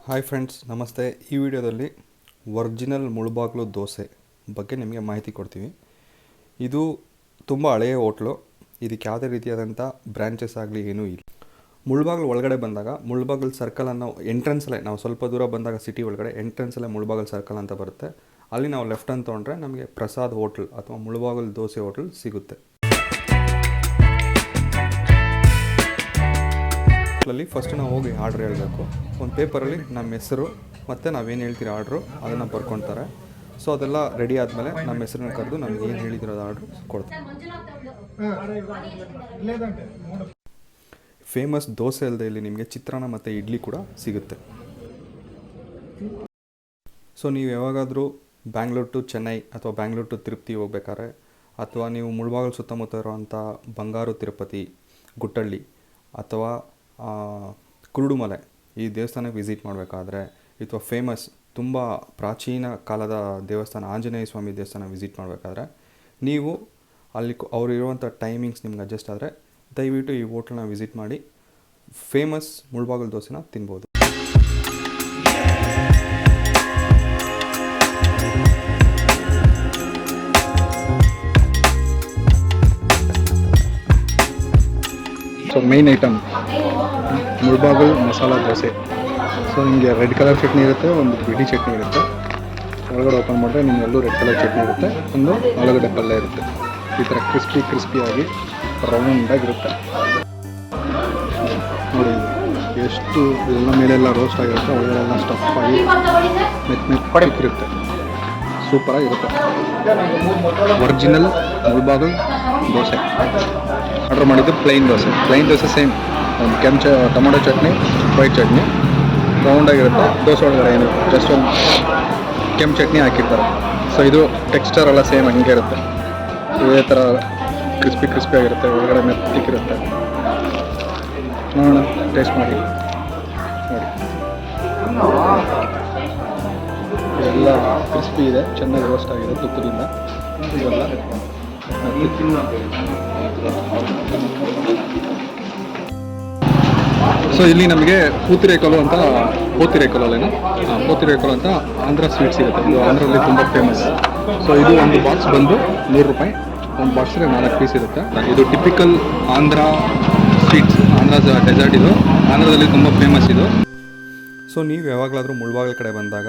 Hi friends, ನಮಸ್ತೆ. ಈ ವಿಡಿಯೋದಲ್ಲಿ ಒರಿಜಿನಲ್ ಮುಳುಬಾಗಿಲು ದೋಸೆ ಬಗ್ಗೆ ನಿಮಗೆ ಮಾಹಿತಿ ಕೊಡ್ತೀವಿ. ಇದು ತುಂಬ ಹಳೆಯ ಹೋಟ್ಲು. ಇದಕ್ಕೆ ಯಾವುದೇ ರೀತಿಯಾದಂಥ ಬ್ರ್ಯಾಂಚಸ್ ಆಗಲಿ ಏನೂ ಇಲ್ಲ. ಮುಳುಬಾಗಿಲು ಒಳಗಡೆ ಬಂದಾಗ ಮುಳುಬಾಗಿಲು ಸರ್ಕಲ್ ಅನ್ನೋ ಎಂಟ್ರೆನ್ಸಲ್ಲೇ ನಾವು ಸ್ವಲ್ಪ ದೂರ ಬಂದಾಗ ಸಿಟಿ ಒಳಗಡೆ ಎಂಟ್ರೆನ್ಸಲ್ಲೇ ಮುಳುಬಾಗಿಲು ಸರ್ಕಲ್ ಅಂತ ಬರುತ್ತೆ. ಅಲ್ಲಿ ನಾವು ಲೆಫ್ಟ್ ಅಂತ ತೊಗೊಂಡ್ರೆ ನಮಗೆ ಪ್ರಸಾದ್ ಹೋಟ್ಲ್ ಅಥವಾ ಮುಳುಬಾಗಿಲು ದೋಸೆ ಹೋಟ್ಲ್ ಸಿಗುತ್ತೆ. ಫಸ್ಟ್ ನಾವು ಹೋಗಿ ಆರ್ಡ್ರ್ ಹೇಳಬೇಕು. ಒಂದು ಪೇಪರಲ್ಲಿ ನಮ್ಮ ಹೆಸರು ಮತ್ತು ನಾವೇನು ಹೇಳ್ತೀವಿ ಆರ್ಡ್ರು ಅದನ್ನು ಬರ್ಕೊತಾರೆ. ಸೊ ಅದೆಲ್ಲ ರೆಡಿ ಆದಮೇಲೆ ನಮ್ಮ ಹೆಸರನ್ನ ಕರೆದು ನಮ್ಗೆ ಏನು ಹೇಳಿದಿರೋದು ಆರ್ಡ್ರು ಕೊಡ್ತಾರೆ. ಫೇಮಸ್ ದೋಸೆ ಅಲ್ಲದೆ ಇಲ್ಲಿ ನಿಮಗೆ ಚಿತ್ರಾನ್ನ ಮತ್ತು ಇಡ್ಲಿ ಕೂಡ ಸಿಗುತ್ತೆ. ಸೊ ನೀವು ಯಾವಾಗಾದರೂ ಬ್ಯಾಂಗ್ಳೂರ್ ಟು ಚೆನ್ನೈ ಅಥವಾ ಬ್ಯಾಂಗ್ಳೂರ್ ಟು ತಿರುಪತಿ ಹೋಗ್ಬೇಕಾದ್ರೆ, ಅಥವಾ ನೀವು ಮುಳುಬಾಗಿಲು ಸುತ್ತಮುತ್ತ ಇರುವಂಥ ಬಂಗಾರು ತಿರುಪತಿ, ಗುಟ್ಟಳ್ಳಿ ಅಥವಾ ಕುರುಡುಮಲೆ ಈ ದೇವಸ್ಥಾನಕ್ಕೆ ವಿಸಿಟ್ ಮಾಡಬೇಕಾದ್ರೆ, ಅಥವಾ ಫೇಮಸ್ ತುಂಬ ಪ್ರಾಚೀನ ಕಾಲದ ದೇವಸ್ಥಾನ ಆಂಜನೇಯ ಸ್ವಾಮಿ ದೇವಸ್ಥಾನ ವಿಸಿಟ್ ಮಾಡಬೇಕಾದ್ರೆ, ನೀವು ಅಲ್ಲಿ ಅವರು ಇರುವಂಥ ಟೈಮಿಂಗ್ಸ್ ನಿಮ್ಗೆ ಅಡ್ಜಸ್ಟ್ ಆದರೆ ದಯವಿಟ್ಟು ಈ ಹೋಟೆಲ್ನ ವಿಸಿಟ್ ಮಾಡಿ ಫೇಮಸ್ ಮುಳುಬಾಗಿಲು ದೋಸೆನ ತಿನ್ಬೋದು. So main item Mulbagal masala dosa. So ನಿಮಗೆ ರೆಡ್ ಕಲರ್ ಚಟ್ನಿ ಇರುತ್ತೆ, ಒಂದು ಬಿಡಿ ಚಟ್ನಿ ಇರುತ್ತೆ. ಒಳಗಡೆ ಓಪನ್ ಮಾಡಿದ್ರೆ ನಿಮಗೆಲ್ಲೂ ರೆಡ್ ಕಲರ್ ಚಟ್ನಿ ಇರುತ್ತೆ, ಒಂದು ಒಳಗಡೆ ಪಲ್ಯ ಇರುತ್ತೆ. ಈ ಥರ ಕ್ರಿಸ್ಪಿಯಾಗಿ ರೌಂಡಾಗಿರುತ್ತೆ ನೋಡಿ. ಎಷ್ಟು ಎಲ್ಲ ಮೇಲೆಲ್ಲ ರೋಸ್ಟ್ ಆಗಿರುತ್ತೆ, ಒಳಗಡೆಲ್ಲ ಸ್ಟಫ್ ಆಗಿ ಮೆತ್ತಿರುತ್ತೆ. ಸೂಪರಾಗಿರುತ್ತೆ ಒರಿಜಿನಲ್ ಮುಳುಬಾಗಿಲು ದೋಸೆ. ಆರ್ಡರ್ ಮಾಡಿದ್ದು ಪ್ಲೈನ್ ದೋಸೆ ಸೇಮ್ ಒಂದು ಟೊಮೊಟೊ ಚಟ್ನಿ, ವೈಟ್ ಚಟ್ನಿ ರೌಂಡಾಗಿರುತ್ತೆ. ದೋಸೆ ಒಳಗಡೆ ಏನು ಜಸ್ಟ್ ಒಂದು ಕೆಂಪು ಚಟ್ನಿ ಹಾಕಿರ್ತಾರೆ. ಸೊ ಇದು ಟೆಕ್ಸ್ಚರ್ ಎಲ್ಲ ಸೇಮ್ ಹಂಗೆ ಇರುತ್ತೆ. ಇದೇ ಥರ ಕ್ರಿಸ್ಪಿಯಾಗಿರುತ್ತೆ, ಒಳಗಡೆ ಮೆತ್ತಿಕ್ಕಿರುತ್ತೆ. ನೋಡೋಣ, ಟೇಸ್ಟ್ ಮಾಡಿ ನೋಡಿ. ಎಲ್ಲ ಕ್ರಿಸ್ಪಿ ಇದೆ, ಚೆನ್ನಾಗಿ ರೋಸ್ಟ್ ಆಗಿದೆ ತುಪ್ಪದಿಂದ. ಇವೆಲ್ಲ ಸೊ ಇಲ್ಲಿ ನಮಗೆ ಪೂತಿರೇಕಲು ಅಂತ ಆಂಧ್ರ ಸ್ವೀಟ್ಸ್ ಸಿಗುತ್ತೆ. ಇದು ಆಂಧ್ರಲ್ಲಿ ತುಂಬ ಫೇಮಸ್. ಸೊ ಇದು ಒಂದು ಬಾಕ್ಸ್ ಬಂದು 100 ರೂಪಾಯಿ. ಒಂದು ಬಾಕ್ಸ್ಗೆ 4 ಪೀಸ್ ಇರುತ್ತೆ. ಇದು typical Andhra sweets, Andhra dessert. ಇದು ಆಂಧ್ರದಲ್ಲಿ ತುಂಬ ಫೇಮಸ್ ಇದು. ಸೊ ನೀವು ಯಾವಾಗಲಾದರೂ ಮುಳುಬಾಗಿಲು ಕಡೆ ಬಂದಾಗ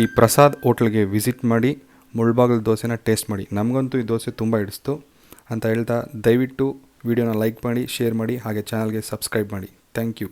ಈ ಪ್ರಸಾದ್ ಹೋಟ್ಲಿಗೆ ವಿಸಿಟ್ ಮಾಡಿ ಮುಳುಬಾಗಿಲು ದೋಸೆನ ಟೇಸ್ಟ್ ಮಾಡಿ. ನಮಗಂತೂ ಈ ದೋಸೆ ತುಂಬ ಹಿಡಿಸ್ತು ಅಂತ ಹೇಳ್ತಾ ದಯವಿಟ್ಟು ವಿಡಿಯೋನ ಲೈಕ್ ಮಾಡಿ, ಶೇರ್ ಮಾಡಿ, ಹಾಗೆ ಚಾನಲ್ಗೆ ಸಬ್ಸ್ಕ್ರೈಬ್ ಮಾಡಿ. Thank you.